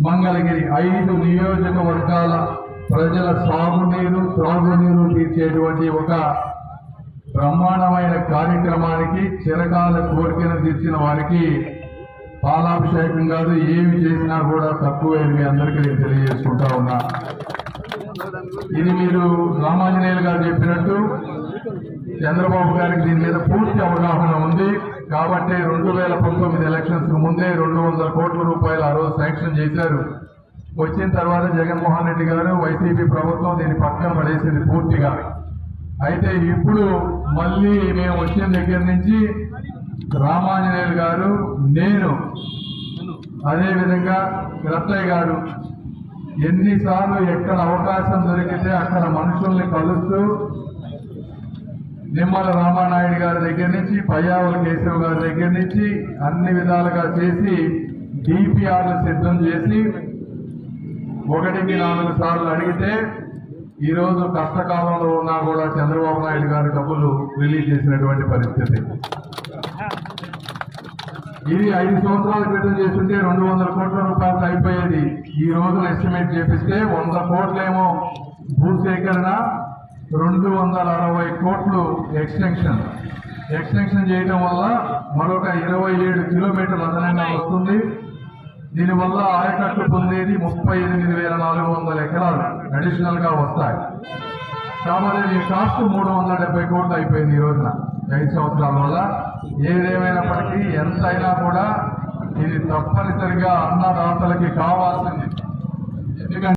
మంగళగిరి 5 నియోజకవర్గాల ప్రజల సాగునీరు త్రాగునీరు తీర్చేటువంటి ఒక బ్రహ్మాండమైన కార్యక్రమానికి చిరకాల కోరికను తీర్చిన వారికి పాలాభిషేకం కాదు, ఏమి చేసినా కూడా తక్కువే మీ అందరికీ నేను తెలియజేసుకుంటా ఉన్నా. ఇది మీరు రామాంజనేయులు గారు చెప్పినట్టు చంద్రబాబు గారికి దీని మీద పూర్తి అవగాహన ఉంది కాబట్టి 2019 ఎలక్షన్స్ ముందే 200 కోట్ల రూపాయలు ఆ రోజు శాంక్షన్ చేశారు. వచ్చిన తర్వాత జగన్మోహన్ రెడ్డి గారు వైసీపీ ప్రభుత్వం దీన్ని పక్కన పడేసింది పూర్తిగా. అయితే ఇప్పుడు మళ్ళీ మేము వచ్చిన దగ్గర నుంచి రామాంజనేయులు గారు, నేను, అదేవిధంగా రత్తయ్య గారు ఎన్నిసార్లు ఎక్కడ అవకాశం దొరికితే అక్కడ మనుషుల్ని కలుస్తూ నిమ్మల రామానాయుడు గారి దగ్గర నుంచి పయ్యావుల కేశవ్ గారి దగ్గర నుంచి అన్ని విధాలుగా చేసి డిపిఆర్లు సిద్ధం చేసి 1కి 4 సార్లు అడిగితే ఈరోజు కష్టకాలంలో ఉన్నా కూడా చంద్రబాబు నాయుడు గారు డబ్బులు రిలీజ్ చేసినటువంటి పరిస్థితి. ఇది 5 సంవత్సరాల క్రితం చేస్తుంటే 200 కోట్ల రూపాయలు అయిపోయేది. ఈ రోజున ఎస్టిమేట్ చేపిస్తే 100 కోట్లేమో భూసేకరణ, 260 కోట్లు ఎక్స్టెన్షన్ చేయడం వల్ల మరొక 27 కిలోమీటర్లు అదనంగా వస్తుంది. దీనివల్ల ఆయకట్టు పొందేది 38,400 ఎకరాలు అడిషనల్ గా వస్తాయి. కాబట్టి ఈ కాస్ట్ 370 కోట్లు అయిపోయింది ఈ రోజున 5 సంవత్సరాల వల్ల. ఏదేమైనప్పటికీ ఎంతైనా కూడా ఇది తప్పనిసరిగా అన్నదాతలకి కావాల్సింది. ఎందుకంటే